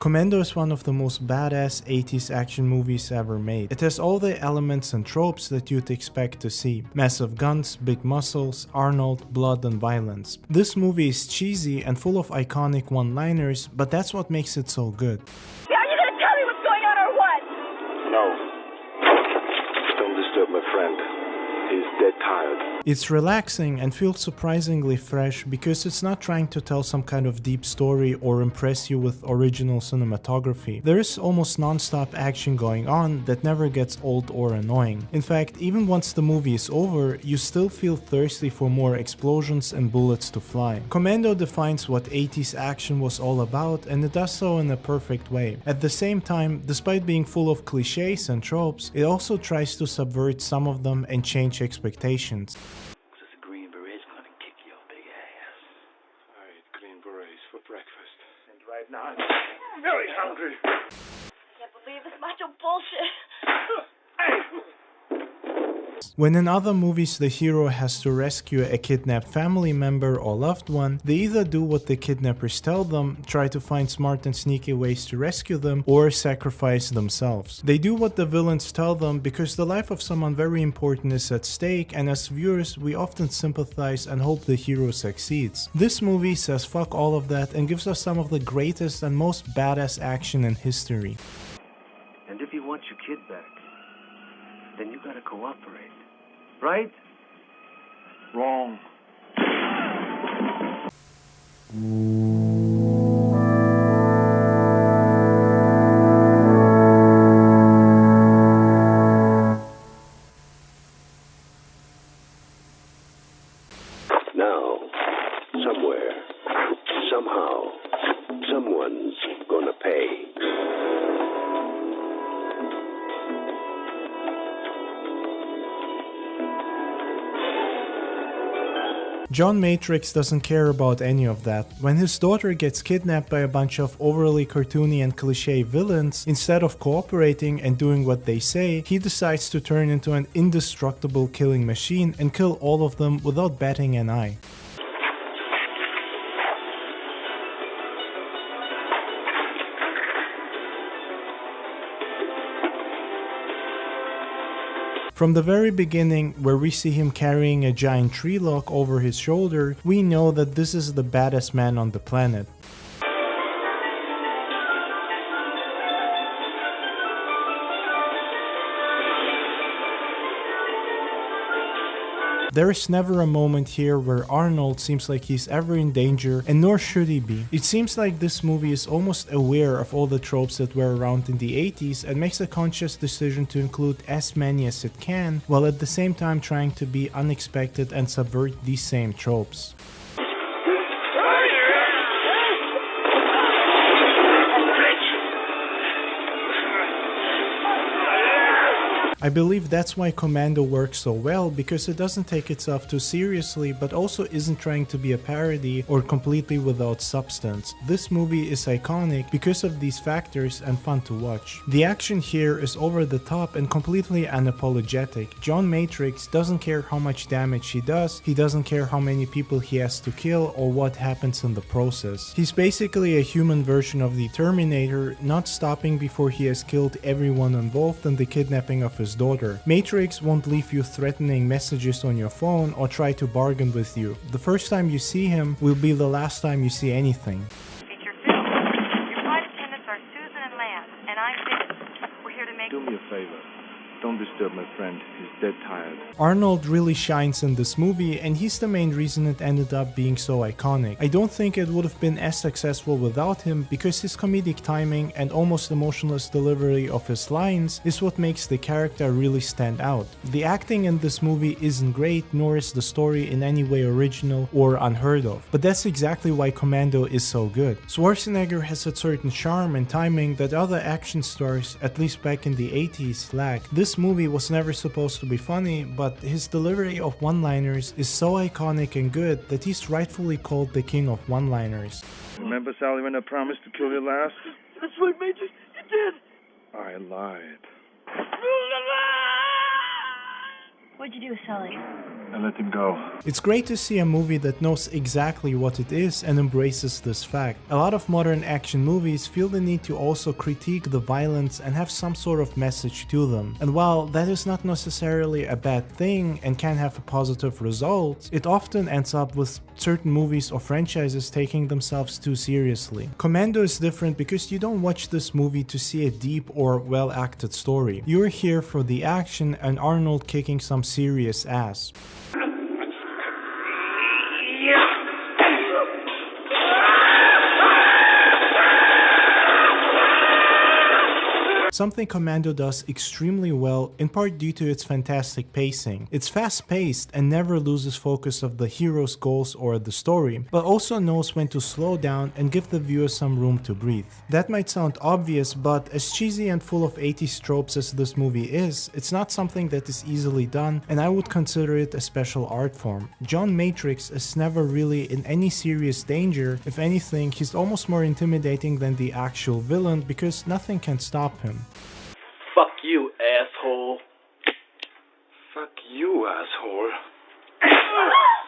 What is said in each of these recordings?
Commando is one of the most badass 80s action movies ever made. It has all the elements and tropes that you'd expect to see. Massive guns, big muscles, Arnold, blood and violence. This movie is cheesy and full of iconic one-liners, but that's what makes it so good. Yeah, are you gonna tell me what's going on or what? No. Don't disturb my friend. He's dead tired. It's relaxing and feels surprisingly fresh because it's not trying to tell some kind of deep story or impress you with original cinematography. There is almost non-stop action going on that never gets old or annoying. In fact, even once the movie is over, you still feel thirsty for more explosions and bullets to fly. Commando defines what 80s action was all about, and it does so in a perfect way. At the same time, despite being full of cliches and tropes, it also tries to subvert some of them and change expectations. This green beret's gonna kick your big ass. I eat green berets for breakfast. And right now I'm very hungry. Can't believe this macho bullshit. When in other movies the hero has to rescue a kidnapped family member or loved one, they either do what the kidnappers tell them, try to find smart and sneaky ways to rescue them, or sacrifice themselves. They do what the villains tell them because the life of someone very important is at stake, and as viewers we often sympathize and hope the hero succeeds. This movie says fuck all of that and gives us some of the greatest and most badass action in history. And if you want your kid back, then you gotta cooperate. Right? Wrong. Now, somewhere, somehow, someone's gonna pay. John Matrix doesn't care about any of that. When his daughter gets kidnapped by a bunch of overly cartoony and cliche villains, instead of cooperating and doing what they say, he decides to turn into an indestructible killing machine and kill all of them without batting an eye. From the very beginning, where we see him carrying a giant tree log over his shoulder, we know that this is the baddest man on the planet. There is never a moment here where Arnold seems like he's ever in danger, and nor should he be. It seems like this movie is almost aware of all the tropes that were around in the 80s and makes a conscious decision to include as many as it can, while at the same time trying to be unexpected and subvert these same tropes. I believe that's why Commando works so well, because it doesn't take itself too seriously but also isn't trying to be a parody or completely without substance. This movie is iconic because of these factors and fun to watch. The action here is over the top and completely unapologetic. John Matrix doesn't care how much damage he doesn't care how many people he has to kill or what happens in the process. He's basically a human version of the Terminator, not stopping before he has killed everyone involved in the kidnapping of his daughter. Matrix won't leave you threatening messages on your phone or try to bargain with you. The first time you see him will be the last time you see anything. Feature film. Your flight attendants are Susan and Lance, and I'm Vic. We're here to make... Do me a favor. Don't disturb my friend. He's dead tired. Arnold really shines in this movie, and he's the main reason it ended up being so iconic. I don't think it would have been as successful without him, because his comedic timing and almost emotionless delivery of his lines is what makes the character really stand out. The acting in this movie isn't great, nor is the story in any way original or unheard of, but that's exactly why Commando is so good. Schwarzenegger has a certain charm and timing that other action stars, at least back in the 80s, lack. This movie was never supposed to be funny, but his delivery of one-liners is so iconic and good that he's rightfully called the king of one-liners. Remember, Sally, when I promised to kill you last? That's right, Major. You did. I lied. What'd you do with Sully? I let him go. It's great to see a movie that knows exactly what it is and embraces this fact. A lot of modern action movies feel the need to also critique the violence and have some sort of message to them. And while that is not necessarily a bad thing and can have a positive result, it often ends up with certain movies or franchises taking themselves too seriously. Commando is different because you don't watch this movie to see a deep or well-acted story. You're here for the action and Arnold kicking some serious ass. Something Commando does extremely well, in part due to its fantastic pacing. It's fast-paced and never loses focus of the hero's goals or the story, but also knows when to slow down and give the viewer some room to breathe. That might sound obvious, but as cheesy and full of 80s tropes as this movie is, it's not something that is easily done, and I would consider it a special art form. John Matrix is never really in any serious danger. If anything, he's almost more intimidating than the actual villain because nothing can stop him. Fuck you, asshole. Fuck you, asshole.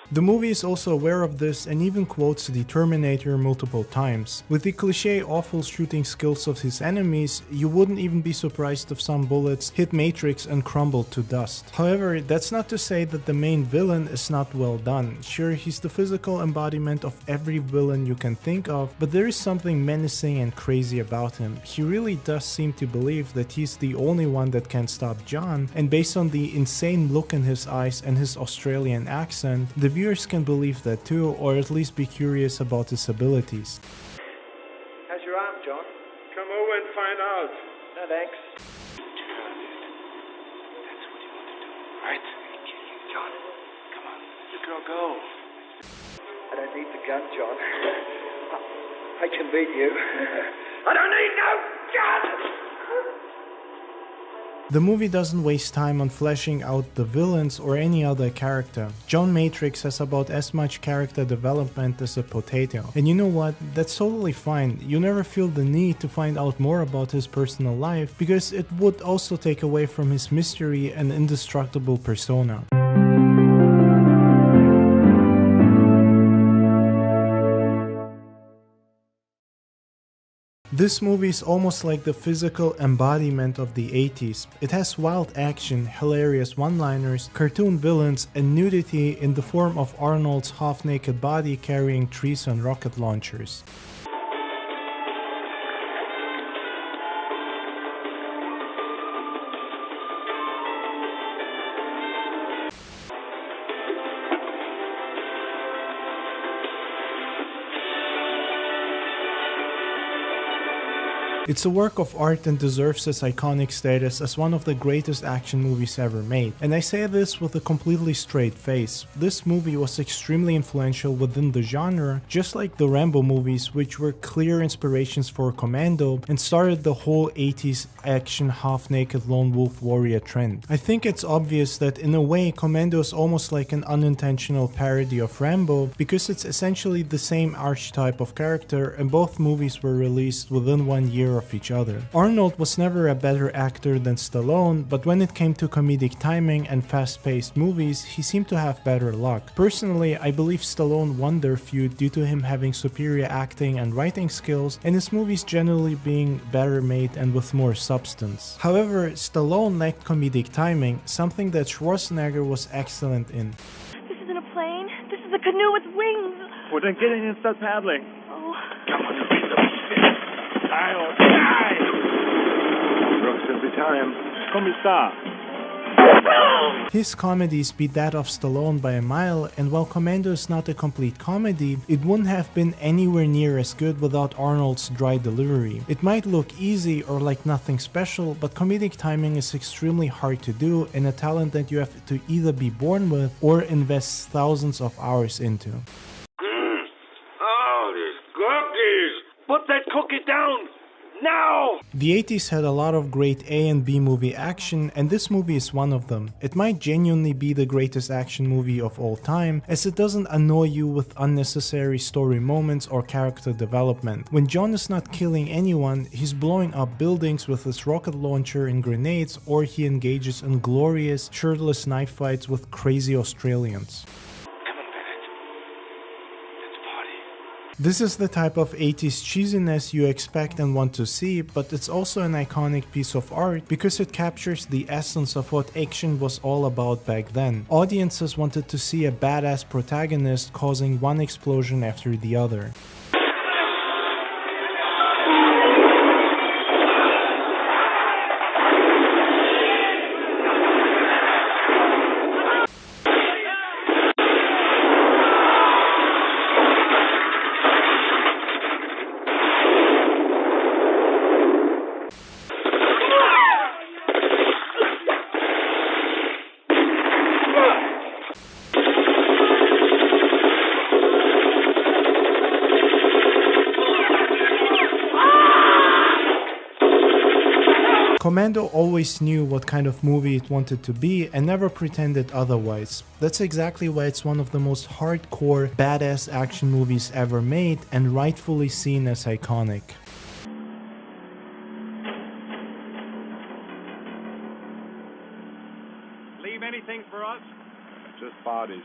The movie is also aware of this and even quotes the Terminator multiple times. With the cliché awful shooting skills of his enemies, you wouldn't even be surprised if some bullets hit Matrix and crumbled to dust. However, that's not to say that the main villain is not well done. Sure, he's the physical embodiment of every villain you can think of, but there is something menacing and crazy about him. He really does seem to believe that he's the only one that can stop John, and based on the insane look in his eyes and his Australian accent, the viewers can believe that too, or at least be curious about his abilities. How's your arm, John? Come over and find out. No, thanks. That's what you want to do, right? John, come on. You girl, go. I don't need the gun, John. I can beat you. I don't need no gun! The movie doesn't waste time on fleshing out the villains or any other character. John Matrix has about as much character development as a potato. And you know what? That's totally fine. You never feel the need to find out more about his personal life because it would also take away from his mystery and indestructible persona. This movie is almost like the physical embodiment of the 80s. It has wild action, hilarious one-liners, cartoon villains, and nudity in the form of Arnold's half-naked body carrying trees and rocket launchers. It's a work of art and deserves its iconic status as one of the greatest action movies ever made. And I say this with a completely straight face. This movie was extremely influential within the genre, just like the Rambo movies, which were clear inspirations for Commando and started the whole 80s action half-naked lone wolf warrior trend. I think it's obvious that in a way Commando is almost like an unintentional parody of Rambo because it's essentially the same archetype of character and both movies were released within 1 year of each other. Arnold was never a better actor than Stallone, but when it came to comedic timing and fast-paced movies, he seemed to have better luck. Personally, I believe Stallone won their feud due to him having superior acting and writing skills, and his movies generally being better made and with more substance. However, Stallone lacked comedic timing, something that Schwarzenegger was excellent in. This isn't a plane. This is a canoe with wings. Well, then get in and start paddling. Oh. Come on, you piece of shit. I'll die! Brooks, every time. Come sta? His comedies beat that of Stallone by a mile, and while Commando is not a complete comedy, it wouldn't have been anywhere near as good without Arnold's dry delivery. It might look easy or like nothing special, but comedic timing is extremely hard to do and a talent that you have to either be born with or invest thousands of hours into. Oh, these cookies! Put that cookie down! Now! The 80s had a lot of great A and B movie action, and this movie is one of them. It might genuinely be the greatest action movie of all time, as it doesn't annoy you with unnecessary story moments or character development. When John is not killing anyone, he's blowing up buildings with his rocket launcher and grenades, or he engages in glorious, shirtless knife fights with crazy Australians. This is the type of 80s cheesiness you expect and want to see, but it's also an iconic piece of art because it captures the essence of what action was all about back then. Audiences wanted to see a badass protagonist causing one explosion after the other. Commando always knew what kind of movie it wanted to be and never pretended otherwise. That's exactly why it's one of the most hardcore, badass action movies ever made and rightfully seen as iconic. Leave anything for us? Just bodies.